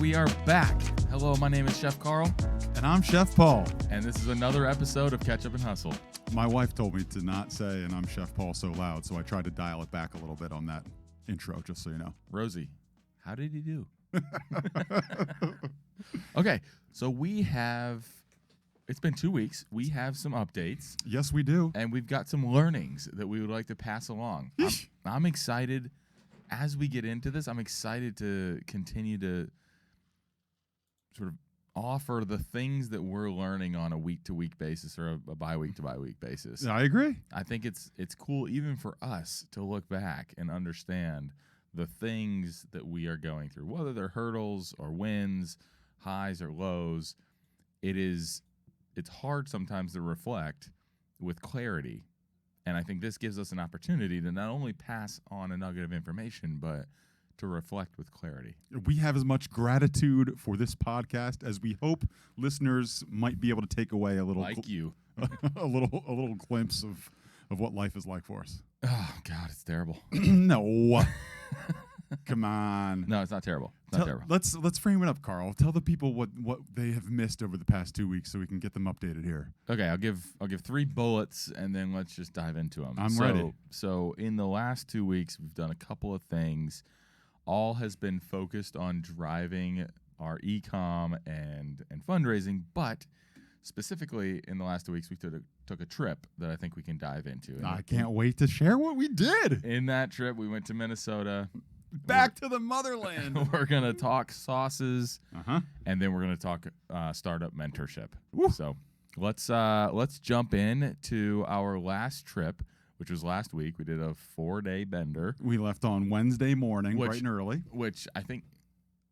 we are back. Hello, my name is Chef Carl. And I'm Chef Paul. And this is another episode of Ketchup and Hustle. My wife told me to not say, and I'm Chef Paul so loud, so I tried to dial it back a little bit on that intro, just so you know. Rosie, how did he do? Okay, so it's been 2 weeks. We have some updates. Yes, we do. And we've got some learnings that we would like to pass along. I'm excited. As we get into this, I'm excited to continue to sort of offer the things that we're learning on a week-to-week basis or a bi-week-to-bi-week basis. I agree. I think it's cool even for us to look back and understand the things that we are going through, whether they're hurdles or wins, highs or lows. It's hard sometimes to reflect with clarity. And I think this gives us an opportunity to not only pass on a nugget of information, but to reflect with clarity. We have as much gratitude for this podcast as we hope listeners might be able to take away a little, a little glimpse of what life is like for us. Oh God, it's terrible. No, come on. No, it's not terrible. It's not terrible. Let's frame it up, Carl. Tell the people what they have missed over the past 2 weeks, so we can get them updated here. Okay, I'll give 3 bullets, and then let's just dive into them. I'm ready. So in the last 2 weeks, we've done a couple of things. All has been focused on driving our e-com and fundraising, but specifically in the last 2 weeks, we took a trip that I think we can dive into. I can't wait to share what we did. In that trip, we went to Minnesota. Back to the motherland. We're going to talk sauces, and then we're going to talk startup mentorship. Woo. So let's jump in to our last trip, which was last week. We did a 4-day bender. We left on Wednesday morning, bright and early. Which I think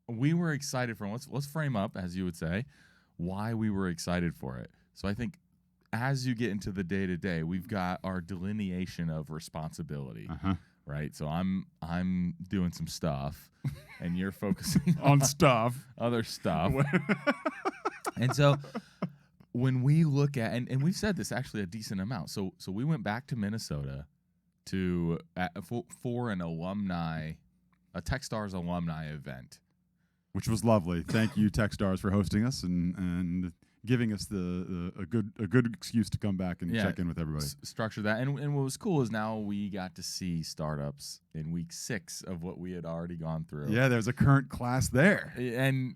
we were excited for. Let's frame up, as you would say, why we were excited for it. So I think as you get into the day-to-day, we've got our delineation of responsibility. Right, so I'm doing some stuff, and you're focusing on stuff, other stuff. And so when we look at, and we've said this actually a decent amount. So we went back to Minnesota for a Tech Stars Alumni Event, which was lovely. Thank you, Tech Stars, for hosting us and giving us a good excuse to come back and check in with everybody. Structure that. And what was cool is now we got to see startups in week 6 of what we had already gone through. Yeah, there's a current class there. And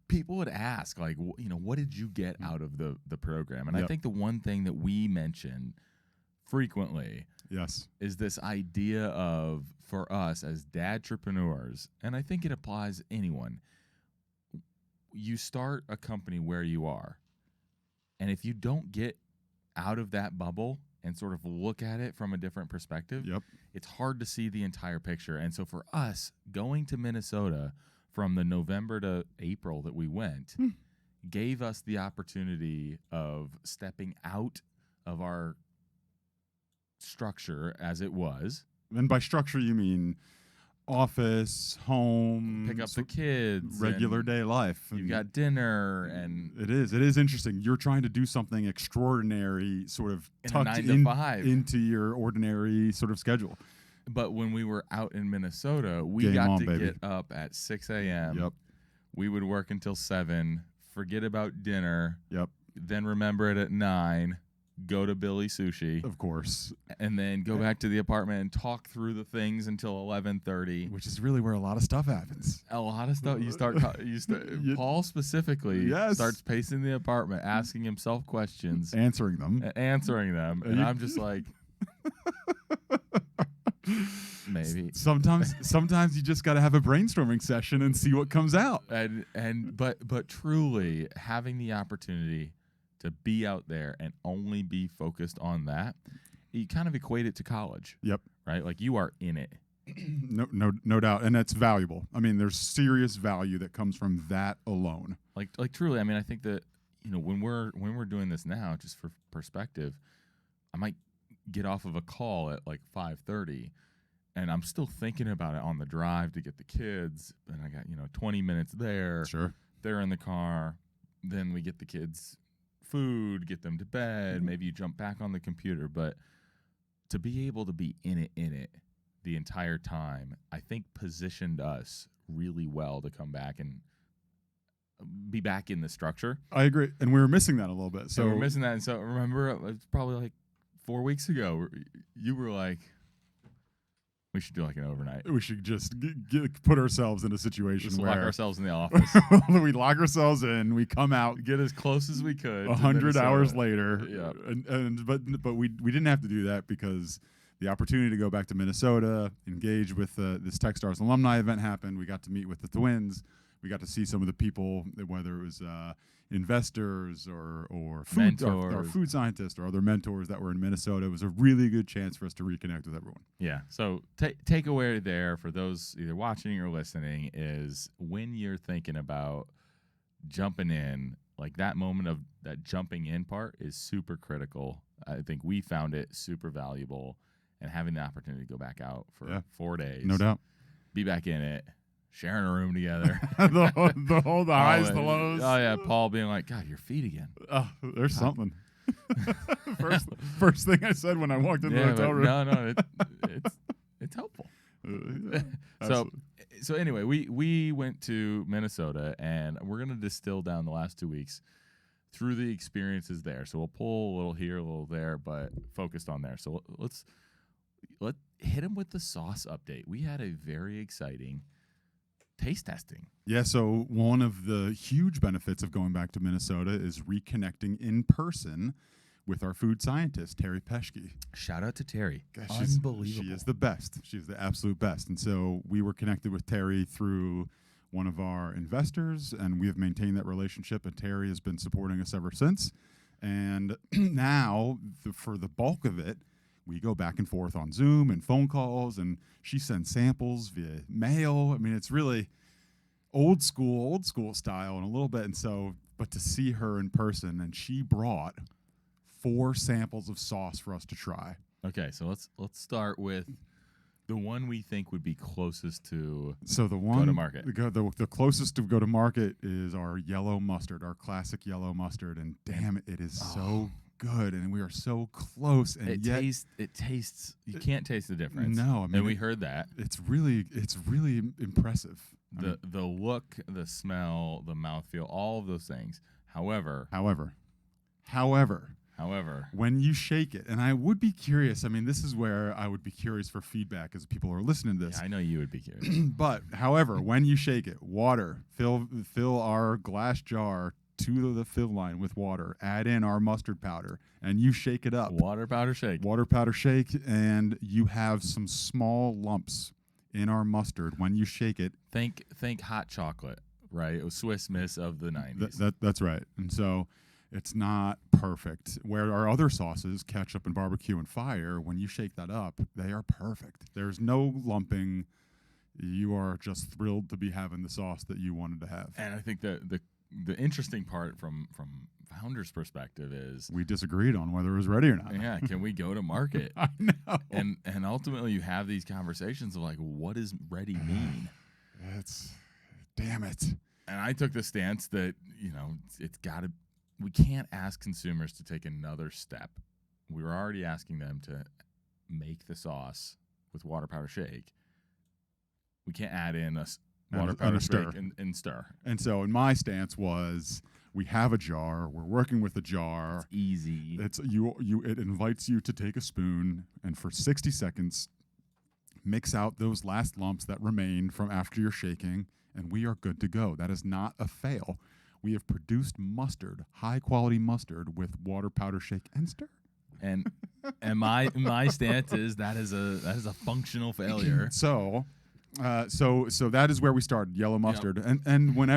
people would ask, like, what did you get out of the program? And I think the one thing that we mention frequently is this idea of, for us as dadtrepreneurs, and I think it applies to anyone, you start a company where you are. And if you don't get out of that bubble and sort of look at it from a different perspective, it's hard to see the entire picture. And so for us, going to Minnesota from the November to April that we went gave us the opportunity of stepping out of our structure as it was. And by structure, you mean office, home, pick up the kids, regular day life. You got dinner, and it is interesting. You're trying to do something extraordinary, sort of tucked into your ordinary sort of schedule. But when we were out in Minnesota, we got to get up at 6 a.m. We would work until 7, forget about dinner, then remember it at 9, go to Billy Sushi, of course, and then go back to the apartment and talk through the things until 11:30, which is really where a lot of stuff happens. A lot of stuff. Paul specifically starts pacing the apartment, asking himself questions, answering them, and I'm just like, maybe. Sometimes you just got to have a brainstorming session and see what comes out. But truly having the opportunity to be out there and only be focused on that, you kind of equate it to college. Right? Like, you are in it. No doubt. And that's valuable. I mean, there's serious value that comes from that alone. Like truly, I mean, I think that, when we're doing this now, just for perspective, I might get off of a call at like 5:30, and I'm still thinking about it on the drive to get the kids, and I got 20 minutes there. Sure. They're in the car. Then we get the kids food, get them to bed. Maybe you jump back on the computer, but to be able to be in it the entire time, I think positioned us really well to come back and be back in the structure. I agree, and we were missing that a little bit. So we're missing that, and so remember, it was probably like 4 weeks ago. You were like, "We should do like an overnight. We should just put ourselves in a situation just where lock ourselves in the office. We lock ourselves in. We come out, get as close as we could. 100 hours later. Yeah, but we didn't have to do that because the opportunity to go back to Minnesota, engage with this Tech Stars Alumni Event happened. We got to meet with the twins. We got to see some of the people, whether it was investors or food scientists or other mentors that were in Minnesota. It was a really good chance for us to reconnect with everyone. Yeah. So takeaway there for those either watching or listening is when you're thinking about jumping in, like that moment of that jumping in part is super critical. I think we found it super valuable, and having the opportunity to go back out for 4 days, no doubt, be back in it. Sharing a room together. the highs, the lows. Oh, yeah. Paul being like, God, your feet again. Oh, there's something. First thing I said when I walked into the hotel room. No, it's helpful. So anyway, we went to Minnesota, and we're going to distill down the last 2 weeks through the experiences there. So we'll pull a little here, a little there, but focused on there. So let's hit him with the sauce update. We had a very exciting taste testing. Yeah, so one of the huge benefits of going back to Minnesota is reconnecting in person with our food scientist, Terry Peschke. Shout out to Terry. Gosh, unbelievable. She is the best. She's the absolute best. And so we were connected with Terry through one of our investors, and we have maintained that relationship, and Terry has been supporting us ever since. And now, for the bulk of it, we go back and forth on Zoom and phone calls, and she sends samples via mail. I mean, it's really old school style in a little bit. And so, but to see her in person, and she brought 4 samples of sauce for us to try. Okay, so let's start with the one we think would be closest to go to market. The closest to go to market is our yellow mustard, our classic yellow mustard, and damn it, it is so good, and we are so close, and it tastes. You can't taste the difference. No, I mean, and we heard that. It's really impressive. The look, the smell, the mouthfeel, all of those things. However, when you shake it, and I would be curious. I mean, this is where I would be curious for feedback as people are listening to this. Yeah, I know you would be curious. But however, when you shake it, water, fill our glass jar to the fill line with water, add in our mustard powder, and you shake it up. Water powder shake, and you have some small lumps in our mustard. When you shake it, think hot chocolate, right? It was Swiss Miss of the 90s. That's right. And so it's not perfect. Where our other sauces, ketchup and barbecue and fire, when you shake that up, they are perfect. There's no lumping. You are just thrilled to be having the sauce that you wanted to have. And I think the interesting part from founder's perspective is we disagreed on whether it was ready or not. Yeah, can we go to market? I know. And ultimately you have these conversations of like, what does ready mean? Damn it. And I took the stance that, we can't ask consumers to take another step. We were already asking them to make the sauce with water powder shake. We can't add in a water powder shake and stir. And so in my stance was, we have a jar. We're working with a jar. It's easy. It invites you to take a spoon and for 60 seconds mix out those last lumps that remain from after you're shaking, and we are good to go. That is not a fail. We have produced mustard, high quality mustard with water powder shake and stir. And my stance is that is a functional failure. So that is where we started, yellow mustard. Yep. And when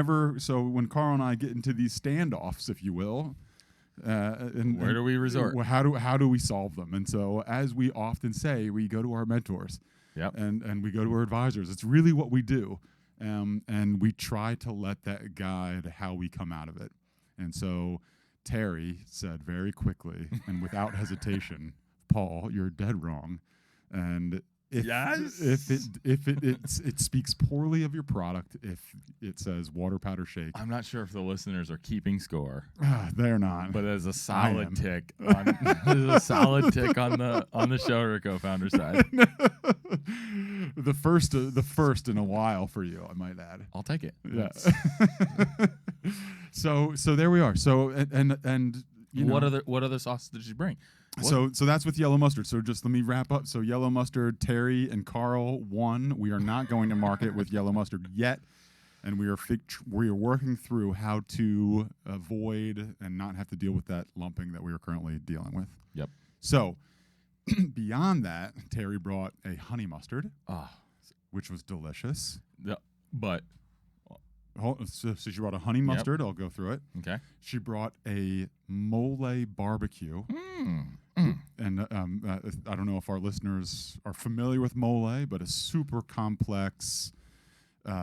Carl and I get into these standoffs, if you will, where do we resort? How do we solve them? And so, as we often say, we go to our mentors. Yep. And we go to our advisors. It's really what we do. And we try to let that guide how we come out of it. And so Terry said very quickly and without hesitation, Paul, you're dead wrong. And if it speaks poorly of your product, if it says water powder shake. I'm not sure if the listeners are keeping score. They're not. But as a solid tick on the show or co-founder side. the first in a while for you, I might add. I'll take it. Yeah. So there we are. So and you know, what other sauces did you bring? So that's with yellow mustard. So just let me wrap up. So yellow mustard, Terry and Carl won. We are not going to market with yellow mustard yet, and we are working through how to avoid and not have to deal with that lumping that we are currently dealing with. Yep. So beyond that, Terry brought a honey mustard, which was delicious. Yeah, but so she brought a honey mustard. I'll go through it. Okay. She brought a mole barbecue. And I don't know if our listeners are familiar with mole, but a super complex,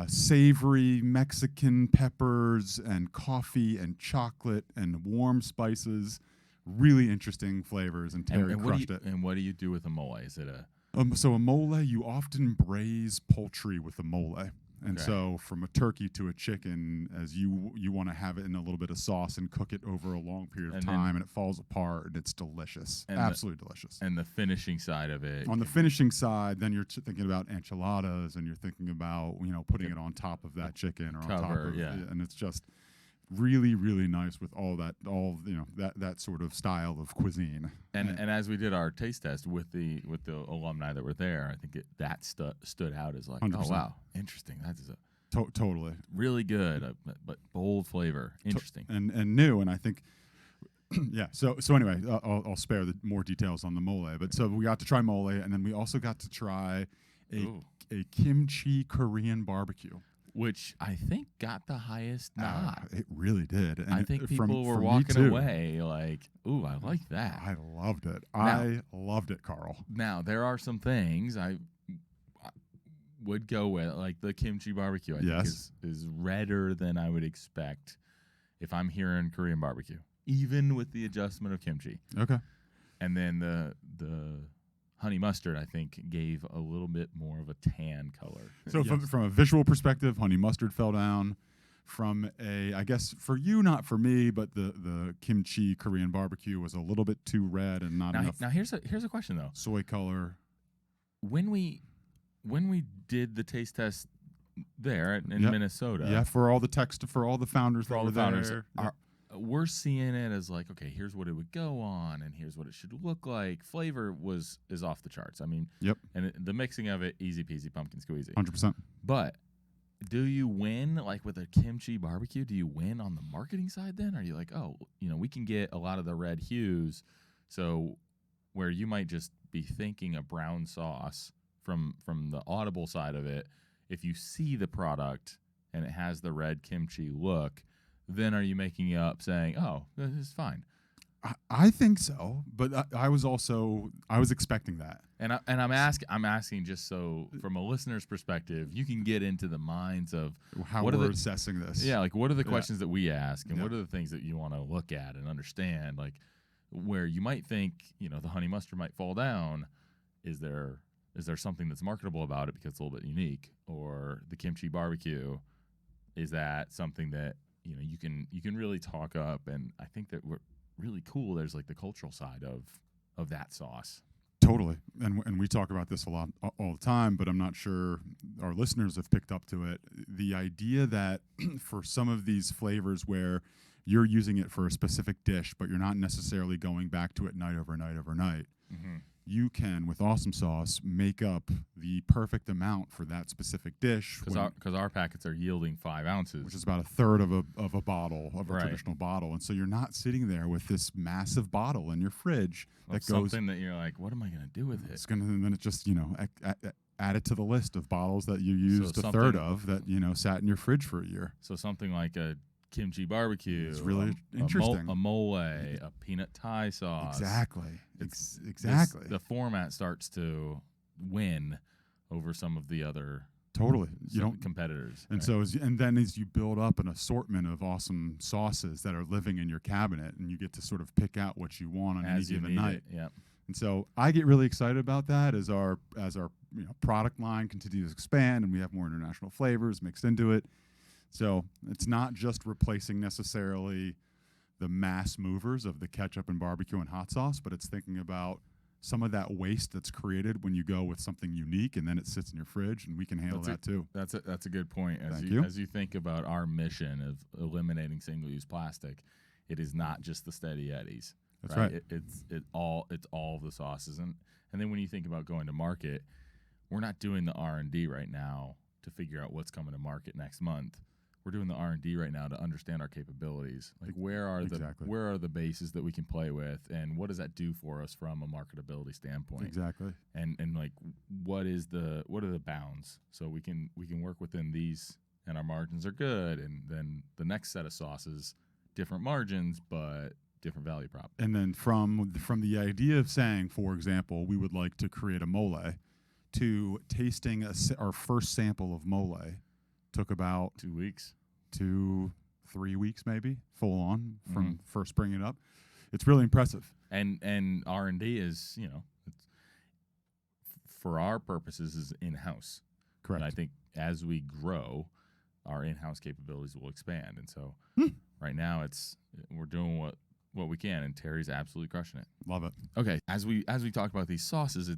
savory Mexican peppers and coffee and chocolate and warm spices. Really interesting flavors, and Terry crushed it. And what do you do with a mole? Is it a so a mole, you often braise poultry with a mole. And so from a turkey to a chicken, as you want to have it in a little bit of sauce and cook it over a long period of time, and it falls apart, and it's delicious. Absolutely delicious. And the finishing side of it. On the finishing side, then you're thinking about enchiladas, and you're thinking about, putting it on top of that chicken or on top of and it's just really, really nice with that sort of style of cuisine. And as we did our taste test with the alumni that were there, I think that stood out as like, 100%. Oh wow, interesting. That is totally really good, but bold flavor, interesting and new. And I think So anyway, I'll spare the more details on the mole. But so we got to try mole, and then we also got to try a kimchi Korean barbecue, which I think got the highest nod. It really did. And I think people were walking away like, ooh, I like that. I loved it. I loved it, Carl. Now, there are some things I would go with, like the kimchi barbecue, I think is redder than I would expect if I'm hearing Korean barbecue, even with the adjustment of kimchi. Okay. And then the honey mustard, I think, gave a little bit more of a tan color. So from a visual perspective, honey mustard fell down. From I guess for you, not for me, but the kimchi Korean barbecue was a little bit too red and not enough. Now here's a question though. Soy color. When we did the taste test there in Minnesota, for all the founders that were there. We're seeing it as like, okay, here's what it would go on, and here's what it should look like. Flavor is off the charts. I mean, and the mixing of it, easy peasy, pumpkin squeezy. 100%. But do you win like with a kimchi barbecue? Do you win on the marketing side then? Are you like, oh, we can get a lot of the red hues, so where you might just be thinking a brown sauce from the audible side of it, if you see the product and it has the red kimchi look, then are you making it up saying, oh, this is fine? I think so, but I was expecting that. And I'm asking just so from a listener's perspective, you can get into the minds of how we're assessing this. Yeah, like what are the questions that we ask, and what are the things that you want to look at and understand, like where you might think, the honey mustard might fall down. Is there something that's marketable about it because it's a little bit unique? Or the kimchi barbecue, is that something that you can really talk up? And I think that we're really cool. There's like the cultural side of that sauce. Totally. And we talk about this a lot all the time, but I'm not sure our listeners have picked up to it. The idea that for some of these flavors where you're using it for a specific dish, but you're not necessarily going back to it night over night over night, you can, with Awsm Sauce, make up the perfect amount for that specific dish. Because our packets are yielding 5 ounces. Which is about a third of a bottle, of a traditional bottle. And so you're not sitting there with this massive bottle in your fridge that goes... Something that you're like, what am I going to do with it? And then it just, add it to the list of bottles that you used a third of that, sat in your fridge for a year. So something like a kimchi barbecue. It's really interesting. A mole, a peanut Thai sauce. Exactly. Exactly. The format starts to win over some of the other competitors. And so then as you build up an assortment of awesome sauces that are living in your cabinet, and you get to sort of pick out what you want on any given night. Yeah. And so I get really excited about that as our product line continues to expand and we have more international flavors mixed into it. So it's not just replacing necessarily the mass movers of the ketchup and barbecue and hot sauce, but it's thinking about some of that waste that's created when you go with something unique, and then it sits in your fridge, and we can handle that too. That's a good point. As you think about our mission of eliminating single-use plastic, it is not just the Steady Eddies. That's right. It's all of the sauces, and then when you think about going to market, we're not doing the R&D right now to figure out what's coming to market next month. We're doing the R&D right now to understand our capabilities. Like where are the bases that we can play with, and what does that do for us from a marketability standpoint? Exactly. And like what are the bounds, so we can work within these, and our margins are good, and then the next set of sauces, different margins but different value prop. And then from the idea of saying, for example, we would like to create a mole, to tasting our first sample of mole took about 2 weeks, 3 weeks, maybe full on from first bringing it up. It's really impressive. And R&D is, it's, for our purposes, is in-house. Correct. And I think as we grow, our in-house capabilities will expand. And so right now we're doing what we can, and Terry's absolutely crushing it. Love it. Okay, as we talk about these sauces,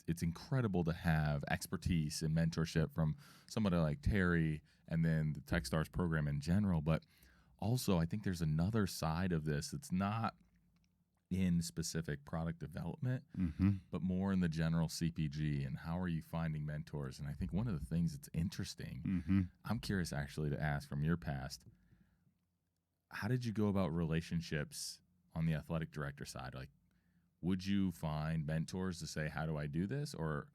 it's incredible to have expertise and mentorship from somebody like Terry, and then the Tech Stars program in general. But also, I think there's another side of this that's not in specific product development, but more in the general CPG, and how are you finding mentors? And I think one of the things that's interesting, I'm curious actually to ask from your past, how did you go about relationships on the athletic director side? Like, would you find mentors to say, how do I do this? Or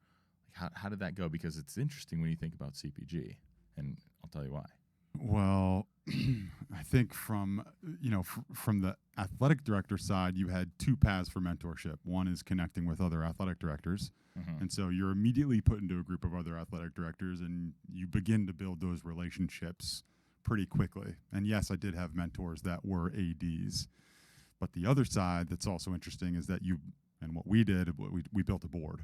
how did that go? Because it's interesting when you think about CPG, and I'll tell you why. Well, I think from the athletic director side, you had two paths for mentorship. One is connecting with other athletic directors. And so you're immediately put into a group of other athletic directors, and you begin to build those relationships pretty quickly. And yes, I did have mentors that were ADs. But the other side that's also interesting is that what we did, we built a board.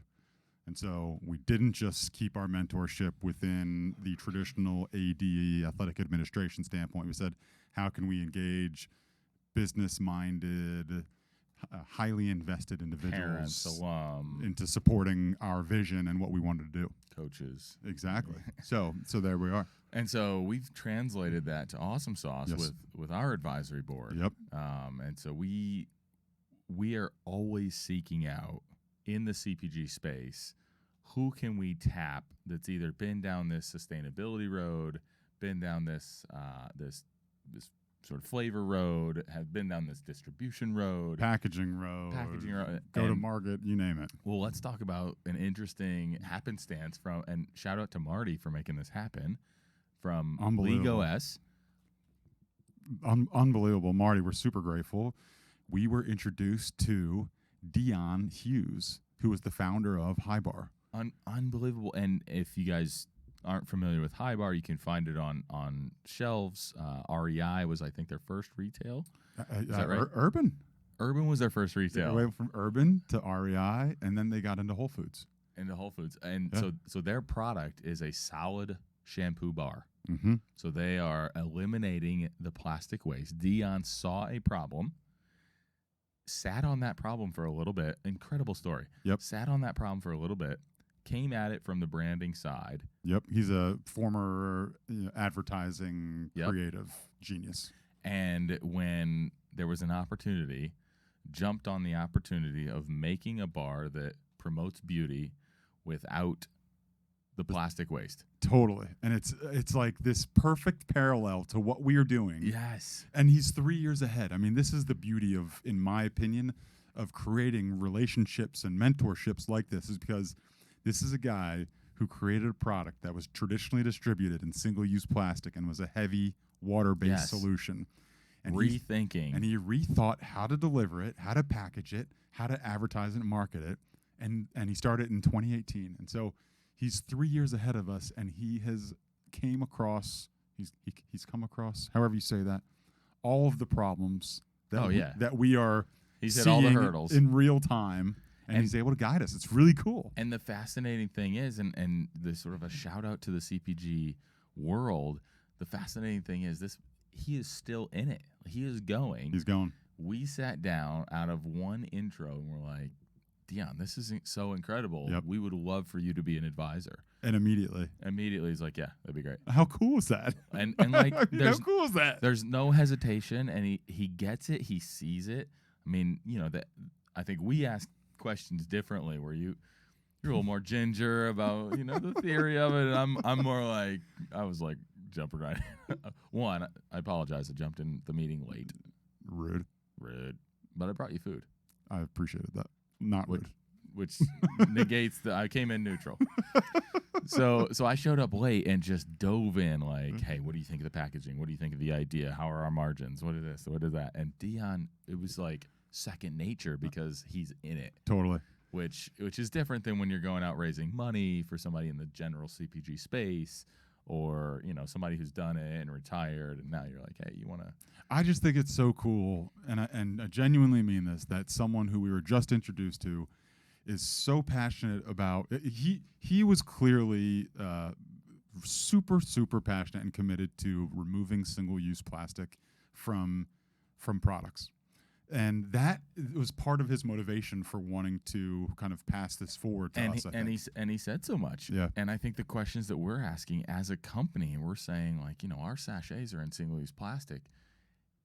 And so we didn't just keep our mentorship within the traditional AD, athletic administration standpoint. We said, how can we engage business-minded, highly invested individuals, parents, alum, into supporting our vision and what we wanted to do? Coaches. Exactly. So there we are. And so we've translated that to Awsm Sauce with our advisory board. Yep. And so we are always seeking out in the CPG space, who can we tap that's either been down this sustainability road, been down this this sort of flavor road, have been down this distribution road, packaging road, go to market, you name it. Well, let's talk about an interesting happenstance and shout out to Marty for making this happen, from League OS. Unbelievable. Marty, we're super grateful. We were introduced to Dion Hughes, who was the founder of High Bar. Unbelievable. And if you guys aren't familiar with High Bar, you can find it on shelves. REI was, I think, their first retail. Is that right? Urban was their first retail. They went from Urban to REI, and then they got into Whole Foods. And so their product is a solid shampoo bar. So they are eliminating the plastic waste. Dion saw a problem, sat on that problem for a little bit. Incredible story. Yep. Sat on that problem for a little bit, came at it from the branding side. Yep. He's a former advertising creative genius. And when there was an opportunity, jumped on the opportunity of making a bar that promotes beauty without the plastic waste. Totally. And it's like this perfect parallel to what we are doing. Yes. And he's 3 years ahead. I mean, this is the beauty of, in my opinion, of creating relationships and mentorships like this, is because this is a guy who created a product that was traditionally distributed in single-use plastic and was a heavy water-based solution. And he rethought how to deliver it, how to package it, how to advertise and market it. And he started in 2018. And so he's 3 years ahead of us, and he has come across, however you say that, all of the problems that we are he's seeing hit all the hurdles in real time, and he's able to guide us. It's really cool. And the fascinating thing is, and the sort of a shout out to the CPG world, the fascinating thing is this: he is still in it. He is going. He's going. We sat down out of one intro, and we're like, Dion, this is so incredible. Yep. We would love for you to be an advisor. And immediately he's like, yeah, that'd be great. How cool is that? And like, how cool is that? There's no hesitation, and he gets it. He sees it. I mean, I think we ask questions differently, where you're a little more ginger about, the theory of it. And I'm more like, I was like jumping right in. One, I apologize. I jumped in the meeting late. Rude. But I brought you food. I appreciated that. Not rude. Which negates I came in neutral. So I showed up late and just dove in like, hey, what do you think of the packaging? What do you think of the idea? How are our margins? What is this? What is that? And Dion, it was like second nature because he's in it. Totally. Which is different than when you're going out raising money for somebody in the general CPG space, or somebody who's done it and retired, and now you're like, hey, you want to? I just think it's so cool, and I genuinely mean this, that someone who we were just introduced to is so passionate about. He was clearly super passionate and committed to removing single-use plastic from products. And that was part of his motivation for wanting to kind of pass this forward to us. And he said so much. Yeah. And I think the questions that we're asking as a company, we're saying like, our sachets are in single-use plastic.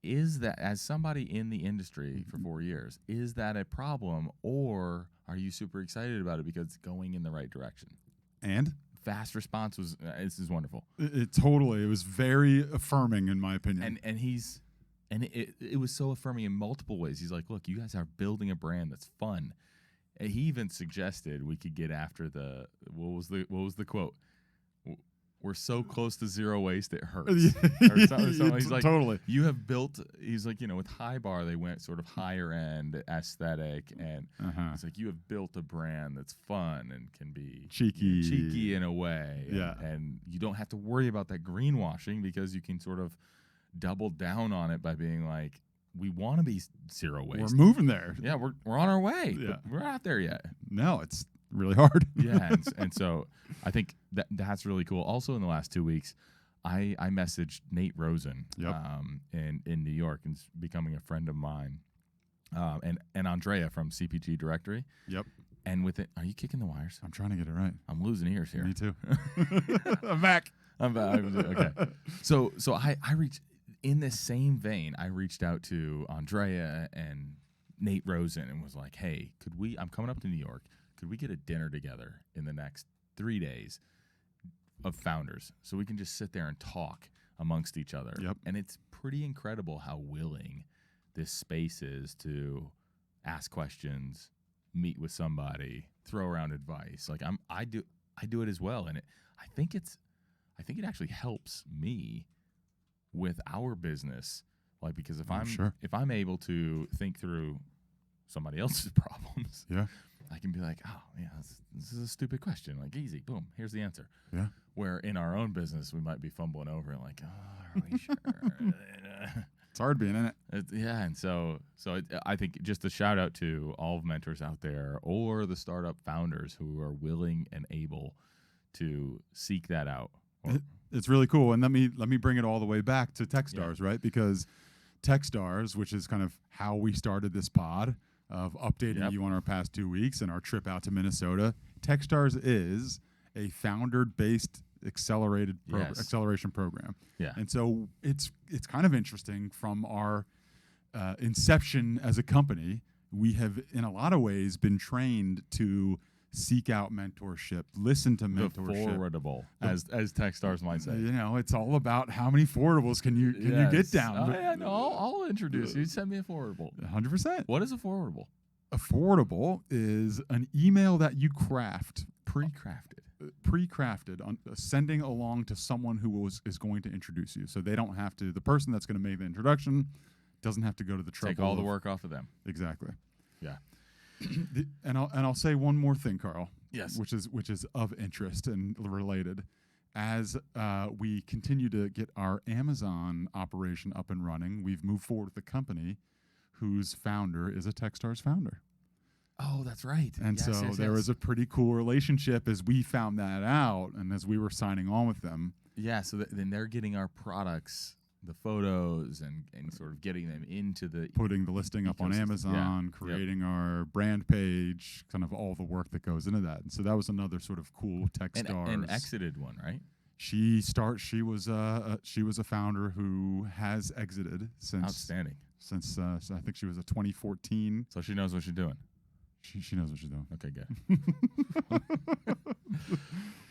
Is that, as somebody in the industry for 4 years, is that a problem, or are you super excited about it because it's going in the right direction? And fast response was, this is wonderful. It was very affirming in my opinion. And it was so affirming in multiple ways. He's like, look, you guys are building a brand that's fun. And he even suggested we could get after what was the quote? We're so close to zero waste it hurts. Or something. He's like, totally. You have built. He's like, with High Bar they went sort of higher end aesthetic, and he's like, you have built a brand that's fun and can be cheeky in a way. Yeah. And you don't have to worry about that greenwashing because you can sort of double down on it by being like, we want to be zero waste. We're moving there. Yeah, we're on our way. Yeah. But we're not there yet. No, it's really hard. Yeah, and so I think that's really cool. Also, in the last 2 weeks, I messaged Nate Rosen in New York, and becoming a friend of mine, and Andrea from CPG Directory. Yep. And with it, are you kicking the wires? I'm trying to get it right. I'm losing ears here. Me too. I'm back. I'm back. Okay. So I reached, in this same vein, I reached out to Andrea and Nate Rosen and was like, hey, I'm coming up to New York. Could we get a dinner together in the next 3 days of founders so we can just sit there and talk amongst each other? Yep. And it's pretty incredible how willing this space is to ask questions, meet with somebody, throw around advice. Like I do it as well, and I think it actually helps me with our business, like, because if I'm able to think through somebody else's problems, I can be like, oh yeah, this is a stupid question, like, easy, boom, here's the answer. Yeah. Where in our own business we might be fumbling over and like, oh, are we sure? It's hard being in it. And so I think just a shout out to all of mentors out there, or the startup founders who are willing and able to seek that out. It's really cool. And let me bring it all the way back to Tech Stars, right? Because Tech Stars, which is kind of how we started this pod of updating you on our past 2 weeks and our trip out to Minnesota, Tech Stars is a founder-based acceleration program. Yeah. And so it's kind of interesting from our inception as a company. We have, in a lot of ways, been trained to seek out mentorship, listen to mentorship. The forwardable, as Tech Stars might say. It's all about how many forwardables can you get down. Oh, yeah, no, I'll introduce you. Send me a forwardable. 100%. What is a forwardable? A forwardable is an email that you pre-crafted, on sending along to someone who is going to introduce you. So they don't have to. The person that's going to make the introduction doesn't have to go to the trouble. Take all the work off of them. Exactly. Yeah. And I'll say one more thing, Carl. Yes. Which is of interest and related. As we continue to get our Amazon operation up and running, we've moved forward with a company whose founder is a Tech Stars founder. Oh, that's right. And there was a pretty cool relationship as we found that out, and as we were signing on with them. Yeah. So then they're getting our products the photos and sort of getting them into the putting the listing up on Amazon, creating our brand page, kind of all the work that goes into that. And so that was another sort of cool Tech Stars. An exited one, right? She was a founder who has exited since outstanding since I think she was a 2014. So she knows what she's doing. She knows what she's doing. Okay, good.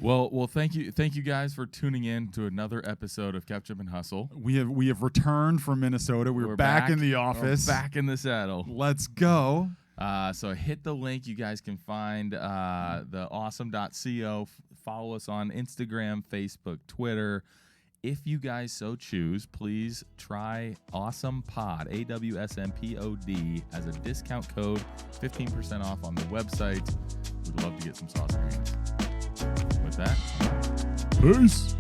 Well, thank you guys for tuning in to another episode of Ketchup and Hustle. We have returned from Minnesota. We're back in the office. We're back in the saddle. Let's go. So hit the link. You guys can find the awsm.co. Follow us on Instagram, Facebook, Twitter. If you guys so choose, please try Awsm Pod, AWSMPOD, as a discount code, 15% off on the website. We'd love to get some sauce in your hands. With that, peace.